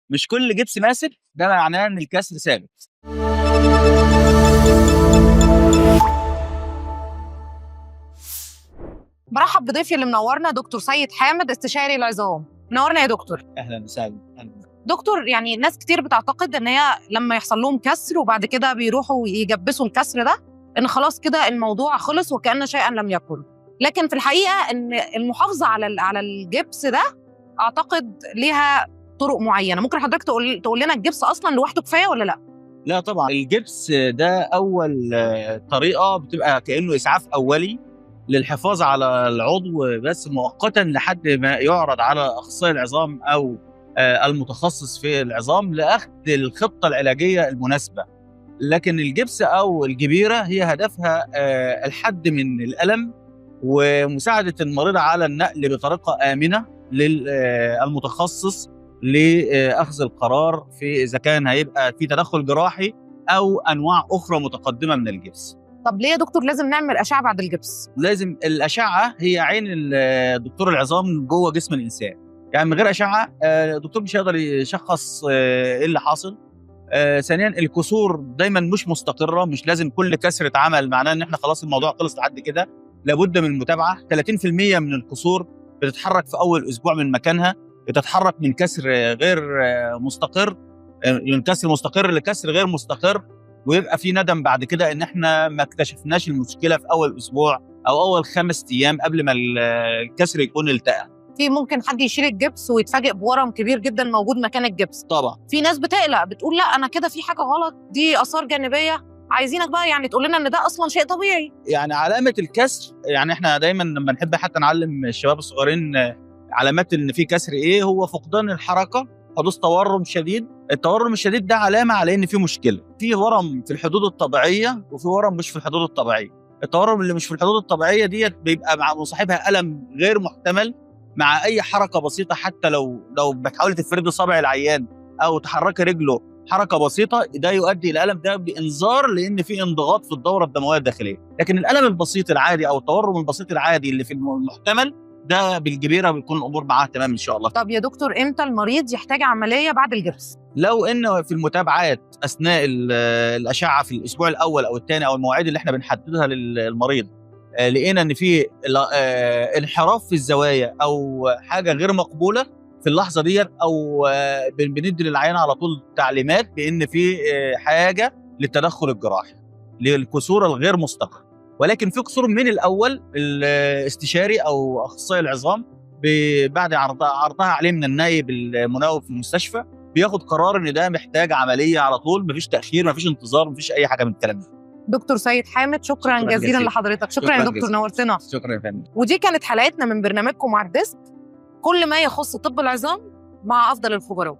مش كل جبس ماسك ده معناه ان الكسر ثابت. برحب بضيفي اللي منورنا دكتور سيد حامد، استشاري العظام. منورنا يا دكتور. اهلا وسهلا. دكتور، يعني ناس كتير بتعتقد ان هي لما يحصل لهم كسر وبعد كده بيروحوا يجبسوا الكسر ده ان خلاص كده الموضوع خلص وكأن شيئا لم يكن، لكن في الحقيقه ان المحافظه على الجبس ده اعتقد ليها طرق معينه. ممكن حضرتك تقول لنا الجبس اصلا لوحده كفايه ولا لا؟ لا طبعا، الجبس ده اول طريقه بتبقى كانه اسعاف اولي للحفاظ على العضو بس مؤقتا لحد ما يعرض على اخصائي العظام او المتخصص في العظام لاخذ الخطه العلاجيه المناسبه. لكن الجبس او الجبيره هي هدفها الحد من الالم ومساعده المريض على النقل بطريقه امنه للمتخصص لاخذ القرار في اذا كان هيبقى في تدخل جراحي او انواع اخرى متقدمه من الجبس. طب ليه يا دكتور لازم نعمل اشعه بعد الجبس؟ لازم الاشعه هي عين دكتور العظام جوه جسم الانسان، يعني من غير اشعه الدكتور مش هيقدر يشخص ايه اللي حاصل. ثانيا الكسور دايما مش مستقره، مش لازم كل كسر اتعمل معناه ان احنا خلاص الموضوع خلص لحد كده، لابد من المتابعه. 30% من الكسور بتتحرك في اول اسبوع من مكانها، بتتحرك من كسر غير مستقر، من كسر مستقر لكسر غير مستقر، ويبقى في ندم بعد كده ان احنا ما اكتشفناش المشكله في اول اسبوع او اول 5 ايام قبل ما الكسر يكون التئم. في ممكن حد يشيل الجبس ويتفاجئ بورم كبير جدا موجود مكان الجبس. طبعا في ناس بتقلق بتقول لا انا كده في حاجه غلط، دي اثار جانبيه. عايزينك بقى يعني تقول لنا ان ده اصلا شيء طبيعي. يعني علامه الكسر، يعني احنا دايما لما نحب حتى نعلم الشباب الصغيرين علامات ان في كسر ايه، هو فقدان الحركه، حدوث تورم شديد. التورم الشديد ده علامه على ان في مشكله، في ورم في الحدود الطبيعيه وفي ورم مش في الحدود الطبيعيه. التورم اللي مش في الحدود الطبيعيه ديت بيبقى مع مصاحبها الم غير محتمل مع اي حركه بسيطه، حتى لو بتحاولي تفردي صابع العيان او تحركي رجله حركه بسيطه، ده يؤدي الى الالم، ده بانذار لان في انضغاط في الدوره الدمويه الداخليه. لكن الالم البسيط العادي او التورم البسيط العادي اللي في المحتمل ده بالجبيره بيكون الامور معاه تمام ان شاء الله. طب يا دكتور امتى المريض يحتاج عمليه بعد الجبس؟ لو ان في المتابعات اثناء الاشعه في الاسبوع الاول او الثاني او المواعيد اللي احنا بنحددها للمريض لقينا ان في انحراف في الزوايا او حاجه غير مقبوله في اللحظه ديت، او بندي للعيان على طول تعليمات بان في حاجه للتدخل الجراحي للكسور الغير مستقر. ولكن في كسور من الاول الاستشاري او اخصائي العظام بعد عرضها عليه من النائب المناوب في المستشفى بياخد قرار ان ده محتاج عمليه على طول، مفيش تاخير، مفيش انتظار، مفيش اي حاجه من الكلام ده. دكتور سيد حامد شكرا جزيلا لحضرتك. شكرا يا دكتور، نورتنا. شكرا يا فندم. ودي كانت حلقتنا من برنامجكم على الديسك، كل ما يخص طب العظام مع افضل الخبراء.